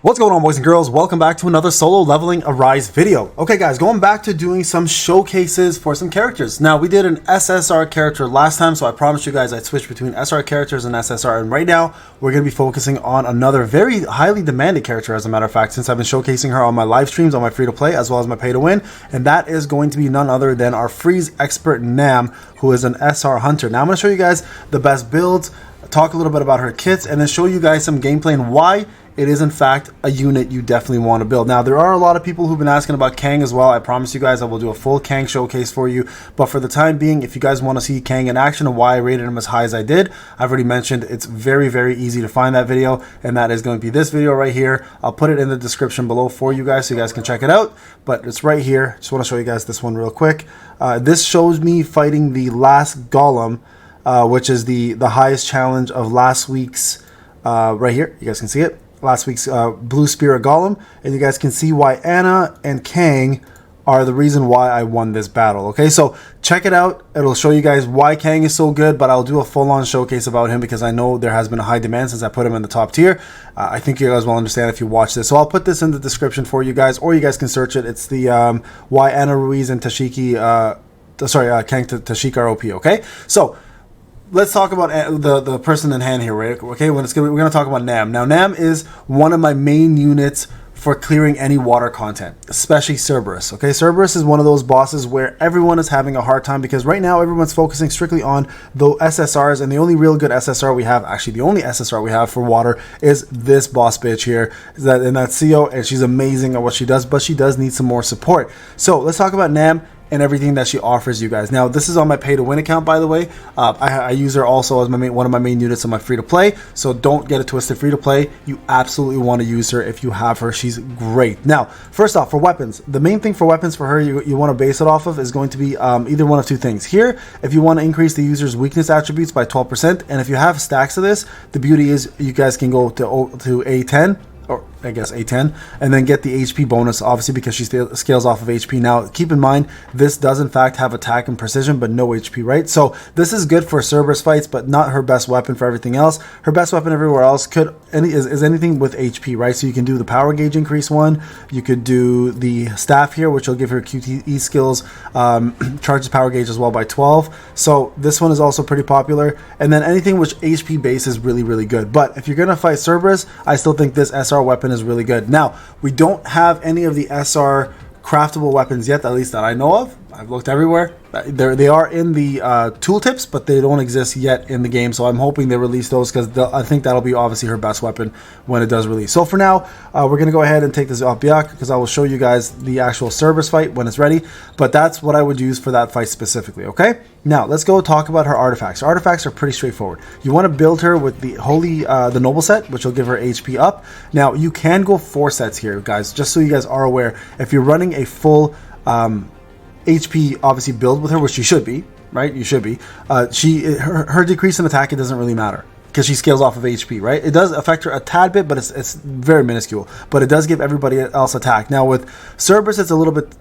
What's going on, boys and girls? Welcome back to another solo leveling Arise video. Okay guys, going back to doing some showcases for some characters. Now, we did an SSR character last time, so I promised you guys I'd switch between SR characters and SSR, and right now we're going to be focusing on another very highly demanded character, as a matter of fact, since I've been showcasing her on my live streams, on my free-to-play, as well as my pay-to-win, and that is going to be none other than our freeze expert Nam, who is an SR hunter. Now, I'm going to show you guys the best builds, talk a little bit about her kits, and then show you guys some gameplay and why it is in fact a unit you definitely want to build. Now, there are a lot of people who've been asking about Kang as well. I promise you guys I will do a full Kang showcase for you, but for the time being, if you guys want to see Kang in action and why I rated him as high as I did, I've already mentioned it's very easy to find that video, and that is going to be this video right here. I'll put it in the description below for you guys so you guys can check it out, but it's right here. Just want to show you guys this one real quick. This shows me fighting the last Golem, which is the highest challenge of last week's, right here. You guys can see it. Last week's Blue Spirit Golem, and you guys can see why Anna and Kang are the reason why I won this battle. Okay, so check it out. It'll show you guys why Kang is so good, but I'll do a full-on showcase about him because I know there has been a high demand since I put him in the top tier. I think you guys will understand if you watch this. So I'll put this in the description for you guys, or you guys can search it. It's the why Anna Ruiz and Tashiki, Kang Tashika are OP. Okay, so let's talk about the person in hand here, right? Okay, we're going to talk about Nam. Now, Nam is one of my main units for clearing any water content, especially Cerberus. Okay, Cerberus is one of those bosses where everyone is having a hard time because right now everyone's focusing strictly on the SSRs, and the only real good SSR we have, actually the only SSR we have for water, is this boss bitch here. That's CO, and she's amazing at what she does, but she does need some more support. So let's talk about Nam and everything that she offers you guys. Now, this is on my pay-to-win account, by the way. I use her also as one of my main units on my free-to-play, so don't get it twisted. Free-to-play, you absolutely want to use her if you have her. She's great. Now, first off, for weapons, the main thing for weapons for her you want to base it off of is going to be either one of two things. Here, if you want to increase the user's weakness attributes by 12%, and if you have stacks of this, the beauty is you guys can go to A10, or I guess A10, and then get the HP bonus, obviously, because she scales off of HP. Now, keep in mind, this does in fact have attack and precision, but no HP, right? So this is good for Cerberus fights, but not her best weapon for everything else. Her best weapon everywhere else is anything with HP, right? So you can do the power gauge increase one, you could do the staff here, which will give her QTE skills, charges power gauge as well by 12. So this one is also pretty popular, and then anything which HP base is really good. But if you're gonna fight Cerberus, I still think this SR weapon is really good. Now, we don't have any of the SR craftable weapons yet, at least that I know of. I've looked everywhere. They are in the tooltips, but they don't exist yet in the game, so I'm hoping they release those because I think that'll be obviously her best weapon when it does release. So for now, we're going to go ahead and take this off Biak because I will show you guys the actual Cerberus fight when it's ready, but that's what I would use for that fight specifically, okay? Now, let's go talk about her artifacts. Her artifacts are pretty straightforward. You want to build her with the the Noble set, which will give her HP up. Now, you can go 4 sets here, guys, just so you guys are aware. If you're running a full HP obviously build with her, which you should be, right? You should be. Her decrease in attack, it doesn't really matter because she scales off of HP, right? It does affect her a tad bit, but it's very minuscule. But it does give everybody else attack. Now with Cerberus, it's a little bit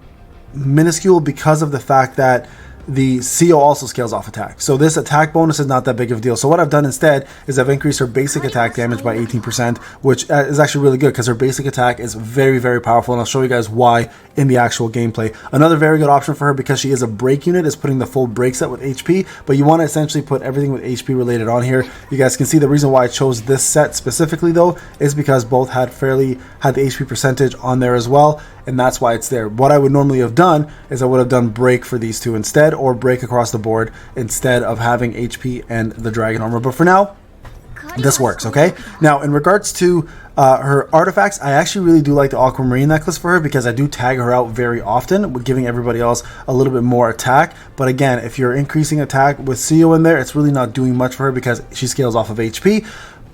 minuscule because of the fact that the CO also scales off attack. So this attack bonus is not that big of a deal. So what I've done instead is I've increased her basic attack damage by 18%, which is actually really good because her basic attack is very powerful, and I'll show you guys why in the actual gameplay. Another very good option for her, because she is a break unit, is putting the full break set with HP, but you want to essentially put everything with HP related on here. You guys can see the reason why I chose this set specifically though is because both had the HP percentage on there as well, and that's why it's there. What I would normally have done is I would have done break for these two instead, or break across the board instead of having HP and the dragon armor. But for now, this works, okay? Now, in regards to her artifacts, I actually really do like the aquamarine necklace for her because I do tag her out very often, giving everybody else a little bit more attack. But again, if you're increasing attack with CO in there, it's really not doing much for her because she scales off of HP.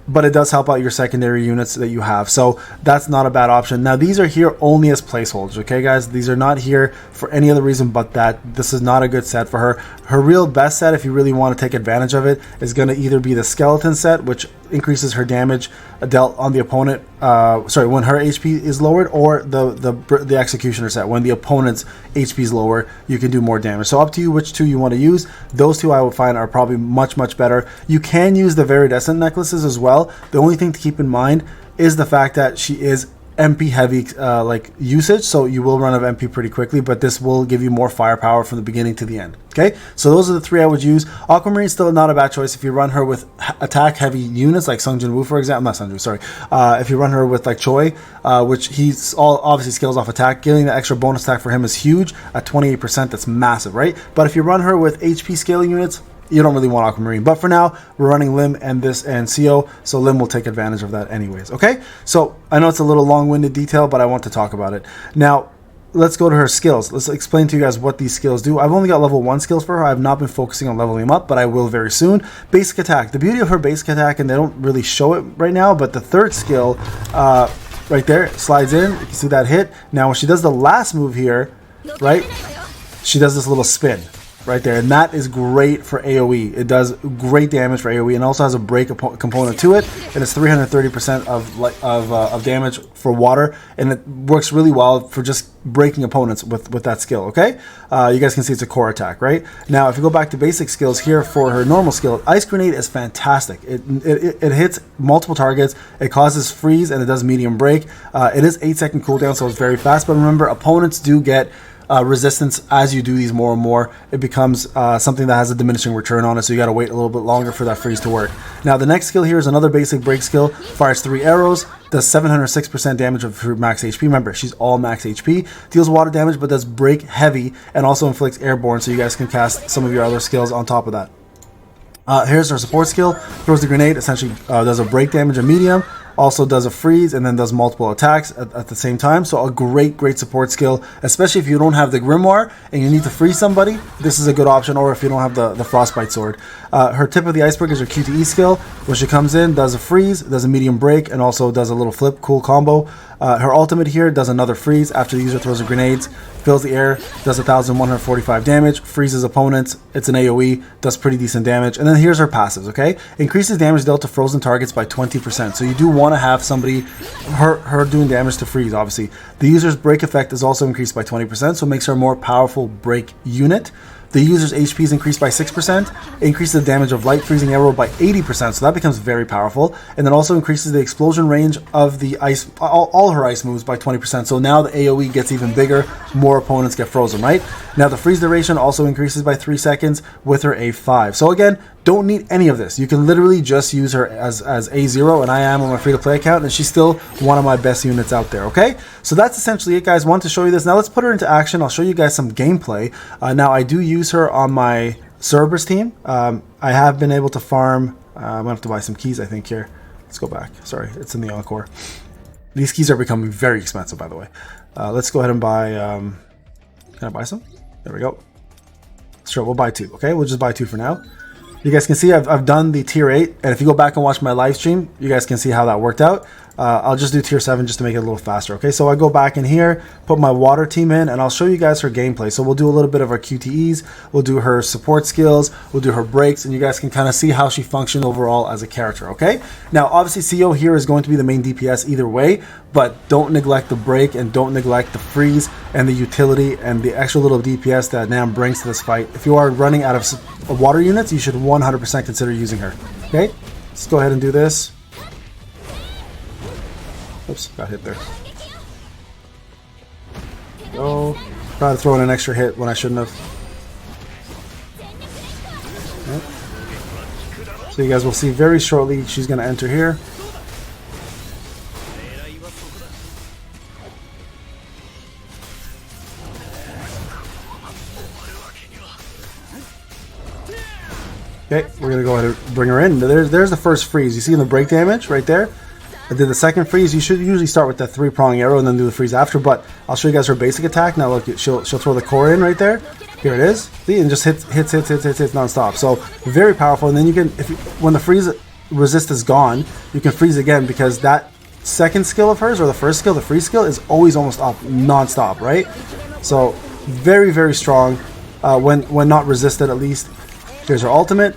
But it does help out your secondary units that you have, so that's not a bad option. Now, these are here only as placeholders, okay guys? These are not here for any other reason but that. This is not a good set for her. Her real best set, if you really want to take advantage of it, is going to either be the skeleton set, which increases her damage dealt on the opponent, when her HP is lowered, or the executioner set. When the opponent's HP is lower, you can do more damage. So up to you which two you want to use. Those two I would find are probably much better. You can use the Viridescent necklaces as well. The only thing to keep in mind is the fact that she is MP heavy like usage, so you will run out of MP pretty quickly, but this will give you more firepower from the beginning to the end. Okay, so those are the 3 I would use. Aquamarine still not a bad choice if you run her with attack heavy units like Sung Jin Woo, for example. Not Sung Jin Woo, sorry. If you run her with like Choi, which he's all obviously scales off attack, getting the extra bonus attack for him is huge at 28%. That's massive, right? But if you run her with HP scaling units, you don't really want Aquamarine. But for now, we're running Lim and this and CO, so Lim will take advantage of that anyways. Okay, so I know it's a little long-winded detail, but I want to talk about it. Now, let's go to her skills. Let's explain to you guys what these skills do. I've only got level 1 skills for her. I've not been focusing on leveling them up, but I will very soon. Basic attack. The beauty of her basic attack, and they don't really show it right now, but the 3rd skill right there slides in. You can see that hit. Now, when she does the last move here, right, she does this little spin right there, and that is great for AoE. It does great damage for AoE, and also has a break component to it, and it's 330% of damage for water, and it works really well for just breaking opponents with that skill. Okay, you guys can see it's a core attack. Right now, if you go back to basic skills here for her normal skill, Ice Grenade is fantastic. It hits multiple targets, it causes freeze, and it does medium break. It is 8-second cooldown, so it's very fast, but remember, opponents do get resistance as you do these more and more. It becomes something that has a diminishing return on it, so you got to wait a little bit longer for that freeze to work. Now the next skill here is another basic break skill. Fires 3 arrows, does 706% damage of her max HP. Remember, she's all max HP. Deals water damage, but does break heavy, and also inflicts airborne, so you guys can cast some of your other skills on top of that. Here's her support skill. Throws the grenade, essentially does a break damage of medium, also does a freeze, and then does multiple attacks at the same time. So a great support skill, especially if you don't have the grimoire and you need to freeze somebody. This is a good option, or if you don't have the frostbite sword. Her tip of the iceberg is her QTE skill, where she comes in, does a freeze, does a medium break, and also does a little flip, cool combo. Her ultimate here does another freeze after the user throws her grenades, fills the air, does 1,145 damage, freezes opponents. It's an AoE, does pretty decent damage. And then here's her passives, okay? Increases damage dealt to frozen targets by 20%. So you do want to have somebody, her doing damage to freeze, obviously. The user's break effect is also increased by 20%, so it makes her a more powerful break unit. The user's HP is increased by 6%, increases the damage of light freezing arrow by 80%, so that becomes very powerful, and then also increases the explosion range of the ice, all her ice moves by 20%, so now the AoE gets even bigger, more opponents get frozen, right? Now the freeze duration also increases by 3 seconds with her A5. So again, don't need any of this. You can literally just use her as A0, and I am on my free-to-play account, and she's still one of my best units out there, okay? So that's essentially it, guys. Wanted to show you this. Now let's put her into action. I'll show you guys some gameplay. Now I do use her on my Cerberus team. I have been able to farm. I'm going to have to buy some keys, I think, here. Let's go back. Sorry, it's in the Encore. These keys are becoming very expensive, by the way. Let's go ahead and buy... can I buy some? There we go. Sure, we'll buy 2, okay? We'll just buy 2 for now. You guys can see I've done the tier 8, and if you go back and watch my live stream, you guys can see how that worked out. I'll just do tier 7 just to make it a little faster, okay? So I go back in here, put my water team in, and I'll show you guys her gameplay. So we'll do a little bit of her QTEs, we'll do her support skills, we'll do her breaks, and you guys can kind of see how she functions overall as a character, okay? Now, obviously, CO here is going to be the main DPS either way, but don't neglect the break and don't neglect the freeze and the utility and the extra little DPS that Nam brings to this fight. If you are running out of water units, you should 100% consider using her, okay? Let's go ahead and do this. Oops, got hit there. Go. Try to throw in an extra hit when I shouldn't have. Right. So you guys will see very shortly she's going to enter here. Okay, we're going to go ahead and bring her in. There's the first freeze. You see the break damage right there? I did the second freeze. You should usually start with that 3-prong arrow and then do the freeze after, but I'll show you guys her basic attack. Now look, she'll throw the core in right there. Here it is. See, and just hits non-stop. So very powerful. And then you can, when the freeze resist is gone, you can freeze again, because that second skill of hers, or the first skill, the freeze skill, is always almost up non-stop, right? So very strong when not resisted, at least. Here's her ultimate.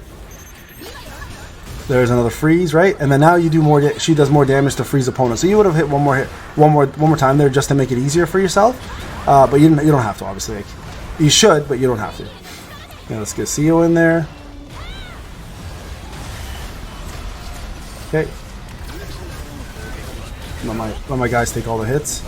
There's another freeze, right? And then now you do more. She does more damage to freeze opponents. So you would have hit one more time there just to make it easier for yourself. But you don't have to, obviously. Like, you should, but you don't have to. Now let's get CO in there. Okay. Let my guys take all the hits.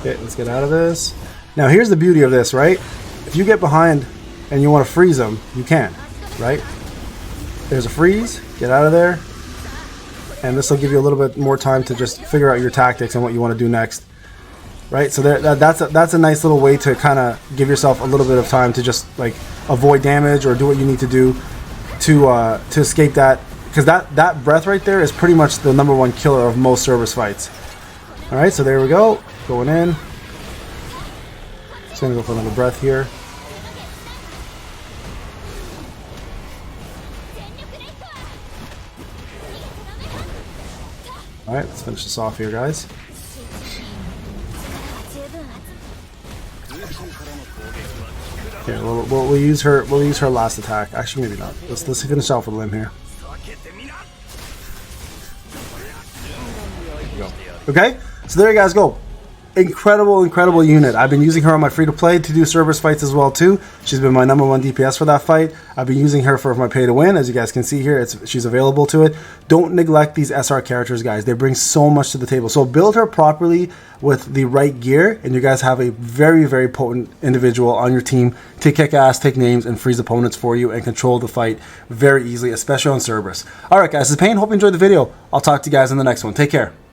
Okay, let's get out of this. Now here's the beauty of this, right? If you get behind and you want to freeze them, you can, right? There's a freeze, get out of there. And this will give you a little bit more time to just figure out your tactics and what you want to do next. Right? So that's a nice little way to kind of give yourself a little bit of time to just like avoid damage or do what you need to do to escape that. Because that breath right there is pretty much the #1 killer of most Cerberus fights. Alright, so there we go. Going in. Just gonna go for another breath here. Alright, let's finish this off here, guys. Okay, we'll use her last attack. Actually, maybe not. Let's finish off with Lim here. There you go. Okay, so there you guys go. Incredible unit. I've been using her on my free-to-play to do Cerberus fights as well too. She's been my #1 DPS for that fight. I've been using her for my pay-to-win. As you guys can see here, she's available to it. Don't neglect these SR characters, guys. They bring so much to the table. So build her properly with the right gear, and you guys have a very potent individual on your team to kick ass, take names, and freeze opponents for you and control the fight very easily, especially on Cerberus. Alright guys, this is Payne. Hope you enjoyed the video. I'll talk to you guys in the next one. Take care.